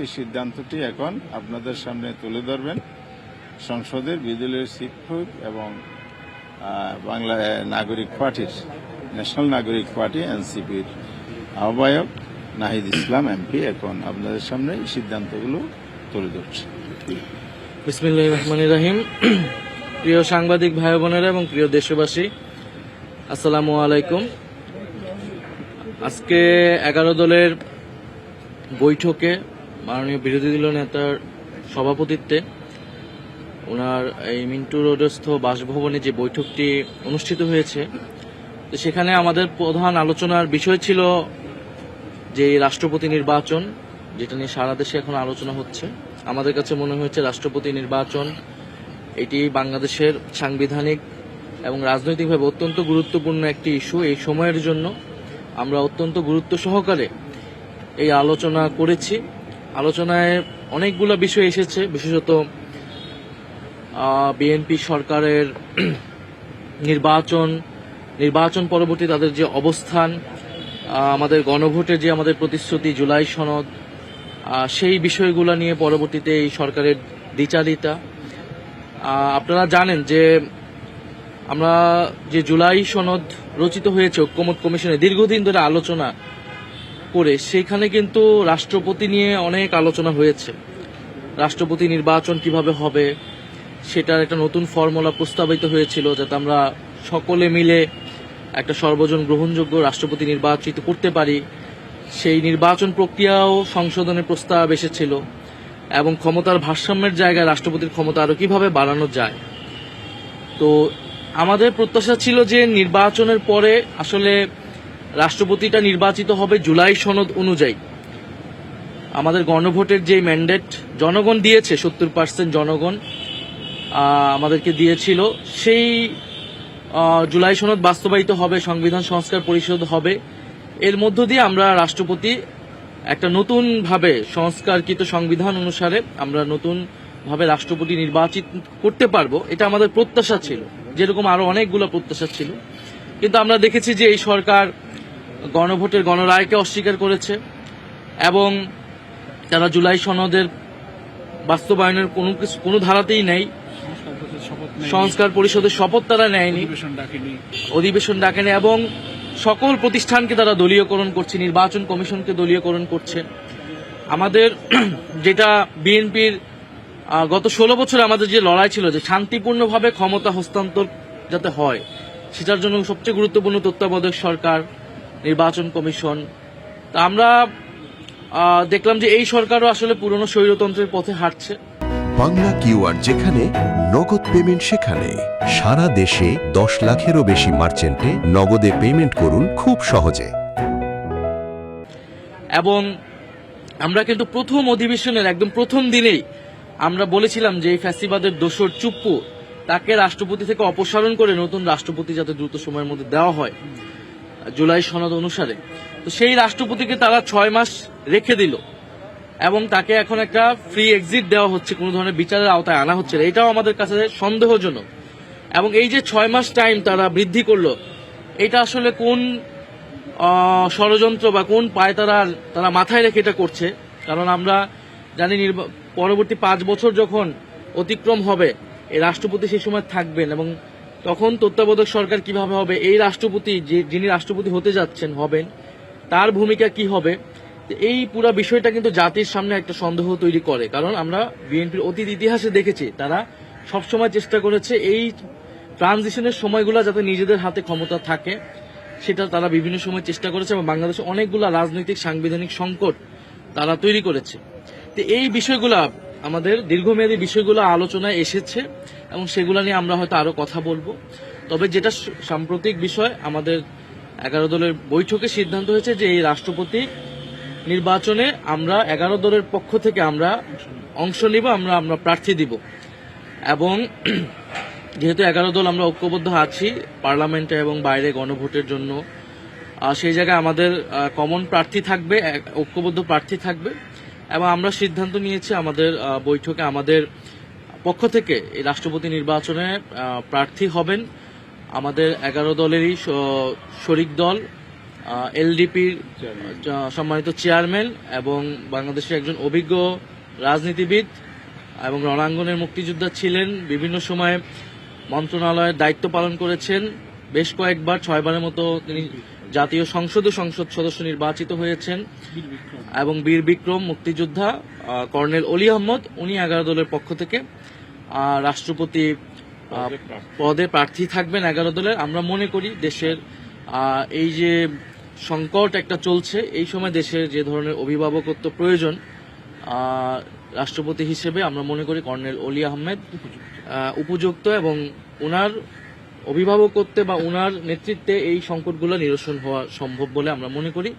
এই সিদ্ধান্তটি এখন আপনাদের সামনে তুলে ধরবেন সংসদের বিদলীয় শিক্ষক এবং বাংলা নাগরিক পার্টির ন্যাশনাল নাগরিক পার্টি এনসিপির আহ্বায়ক নাহিদ ইসলাম এমপি এখন আপনাদের সামনে এই সিদ্ধান্তগুলো তুলে ধরছে। বিসমিল্লাহির রহমানির রহিম। প্রিয় সাংবাদিক ভাই বোনেরা এবং প্রিয় দেশবাসী, আসসালামু আলাইকুম। আজকে 11 দলের বৈঠকে মাননীয় বিরোধী দলীয় নেতার সভাপতিত্বে ওনার এই মিন্টু রোডস্থ বাসভবনে যে বৈঠকটি অনুষ্ঠিত হয়েছে, তো সেখানে আমাদের প্রধান আলোচনার বিষয় ছিল যে রাষ্ট্রপতি নির্বাচন, যেটা নিয়ে সারা দেশে এখন আলোচনা হচ্ছে। আমাদের কাছে মনে হয়েছে রাষ্ট্রপতি নির্বাচন এটি বাংলাদেশের সাংবিধানিক এবং রাজনৈতিকভাবে অত্যন্ত গুরুত্বপূর্ণ একটি ইস্যু। এই সময়ের জন্য আমরা অত্যন্ত গুরুত্ব সহকারে এই আলোচনা করেছি। আলোচনায় অনেকগুলো বিষয় এসেছে, বিশেষত বিএনপি সরকারের নির্বাচন পরবর্তী তাদের যে অবস্থান, আমাদের গণভোটের যে আমাদের প্রতিশ্রুতি জুলাই সনদ, সেই বিষয়গুলো নিয়ে পরবর্তীতে এই সরকারের দ্বিচারিতা। আপনারা জানেন যে আমরা যে জুলাই সনদ রচিত হয়েছে ঐক্যমত্য কমিশনে দীর্ঘদিন ধরে আলোচনা করে, সেখানে কিন্তু রাষ্ট্রপতি নিয়ে অনেক আলোচনা হয়েছে। রাষ্ট্রপতি নির্বাচন কিভাবে হবে সেটার একটা নতুন ফর্মুলা প্রস্তাবিত হয়েছিল, যাতে আমরা সকলে মিলে একটা সর্বজন গ্রহণযোগ্য রাষ্ট্রপতি নির্বাচিত করতে পারি। সেই নির্বাচন প্রক্রিয়াও সংশোধনের প্রস্তাব এসেছিল এবং ক্ষমতার ভারসাম্যের জায়গায় রাষ্ট্রপতির ক্ষমতা আরও কিভাবে বাড়ানো যায়। তো আমাদের প্রত্যাশা ছিল যে নির্বাচনের পরে আসলে রাষ্ট্রপতিটা নির্বাচিত হবে জুলাই সনদ অনুযায়ী। আমাদের গণভোটের যে ম্যান্ডেট জনগণ দিয়েছে, 70% জনগণ আমাদেরকে দিয়েছিল, সেই জুলাই সনদ বাস্তবায়িত হবে, সংবিধান সংস্কার পরিষদ হবে। এর মধ্য দিয়ে আমরা রাষ্ট্রপতি একটা নতুনভাবে সংস্কারকৃত সংবিধান অনুসারে আমরা নতুনভাবে রাষ্ট্রপতি নির্বাচিত করতে পারবো, এটা আমাদের প্রত্যাশা ছিল, যেরকম আরো অনেকগুলো প্রত্যাশা ছিল। কিন্তু আমরা দেখেছি যে এই সরকার গণভোটের গণরায়কে অস্বীকার করেছে এবং তারা জুলাই সনদের বাস্তবায়নের কোনো ধারাতেই নেই। সংস্কার পরিষদের শপথ তারা নেয়নি, অধিবেশন ডাকেনি এবং সকল প্রতিষ্ঠানকে তারা দলীয়করণ করছে, নির্বাচন কমিশনকে দলীয়করণ করছে। আমাদের যেটা বিএনপির গত 16 বছর আমাদের যে লড়াই ছিল যে শান্তিপূর্ণভাবে ক্ষমতা হস্তান্তর যাতে হয়, সেটার জন্য সবচেয়ে গুরুত্বপূর্ণ তত্ত্বাবধায়ক সরকার, নির্বাচন কমিশন। তা আমরা দেখলাম যে এই সরকারও আসলে পুরনো স্বৈরতন্ত্রের পথে হাঁটছে। বাংলা কিউআর যেখানে নগদ পেমেন্ট সেখানে সারা দেশে 10 লাখেরও বেশি মার্চেন্টে নগদে পেমেন্ট করুন খুব সহজে। এবং আমরা কিন্তু প্রথম অধিবেশনের একদম প্রথম দিনেই আমরা বলেছিলাম যে এই ফ্যাসিবাদের দোসর চুপ্পু, তাকে রাষ্ট্রপতি থেকে অপসারণ করে নতুন রাষ্ট্রপতি যাতে দ্রুত সময়ের মধ্যে দেওয়া হয় জুলাই সনদ অনুসারে। তো সেই রাষ্ট্রপতিকে তারা 6 মাস রেখে দিল এবং তাকে এখন একটা ফ্রি এক্সিট দেওয়া হচ্ছে, কোনো ধরনের বিচারের আওতায় আনা হচ্ছে না। এটাও আমাদের কাছে সন্দেহজনক। এবং এই যে 6 মাস টাইম তারা বৃদ্ধি করলো, এটা আসলে কোন ষড়যন্ত্র বা কোন পায় তারা মাথায় রেখে এটা করছে। কারণ আমরা জানি পরবর্তী 5 বছর যখন অতিক্রম হবে, এই রাষ্ট্রপতি সেই সময় থাকবেন এবং তখন তত্ত্বাবধায়ক সরকার কিভাবে হবে, এই রাষ্ট্রপতি যিনি রাষ্ট্রপতি হতে যাচ্ছেন হবেন, তার ভূমিকা কি হবে, এই পুরো বিষয়টা কিন্তু জাতির সামনে একটা সন্দেহ তৈরি করে। কারণ আমরা বিএনপির অতীত ইতিহাসে দেখেছি তারা সবসময় চেষ্টা করেছে এই ট্রানজিশনের সময়গুলো যাতে নিজেদের হাতে ক্ষমতা থাকে, সেটা তারা বিভিন্ন সময় চেষ্টা করেছে এবং বাংলাদেশে অনেকগুলো রাজনৈতিক সাংবিধানিক সংকট তারা তৈরি করেছে। তো এই বিষয়গুলা আমাদের দীর্ঘমেয়াদী বিষয়গুলো আলোচনায় এসেছে এবং সেগুলো নিয়ে আমরা হয়তো আরো কথা বলবো। তবে যেটা সাম্প্রতিক বিষয়, আমাদের 11 দলের বৈঠকে সিদ্ধান্ত হয়েছে যে এই রাষ্ট্রপতি নির্বাচনে আমরা 11 দলের পক্ষ থেকে আমরা অংশ নিব, আমরা প্রার্থী দিব। এবং যেহেতু 11 দল আমরা ঐক্যবদ্ধ আছি পার্লামেন্টে এবং বাইরে গণভোটের জন্য, সেই জায়গায় আমাদের কমন প্রার্থী থাকবে, ঐক্যবদ্ধ প্রার্থী থাকবে। এবং আমরা সিদ্ধান্ত নিয়েছি আমাদের বৈঠকে আমাদের পক্ষ থেকে এই রাষ্ট্রপতি নির্বাচনে প্রার্থী হবেন আমাদের 11 দলেরই শরিক দল এলডিপির সম্মানিত চেয়ারম্যান এবং বাংলাদেশের একজন অভিজ্ঞ রাজনীতিবিদ এবং রণাঙ্গনের মুক্তিযোদ্ধা ছিলেন। বিভিন্ন সময়ে মন্ত্রণালয়ের দায়িত্ব পালন করেছেন। বেশ কয়েকবার 6 বারের মতো তিনি জাতীয় সংসদ সদস্য নির্বাচিত হয়েছেন। এবং বীর বিক্রম মুক্তিযোদ্ধা কর্নেল অলি আহমদ, উনি 11 দলের পক্ষ থেকে রাষ্ট্রপতি পদে প্রার্থী থাকবেন 11 দলের। আমরা মনে করি দেশের এই যে সংকট একটা চলছে, এই সময় দেশের যে ধরনের অভিভাবকত্ব প্রয়োজন, রাষ্ট্রপতি হিসেবে আমরা মনে করি কর্নেল অলি আহমেদ উপযুক্ত এবং ওনার অভিভাবকত্বে বা ওনার নেতৃত্বে এই সংকটগুলো নিরসন হওয়া সম্ভব বলে আমরা মনে করি।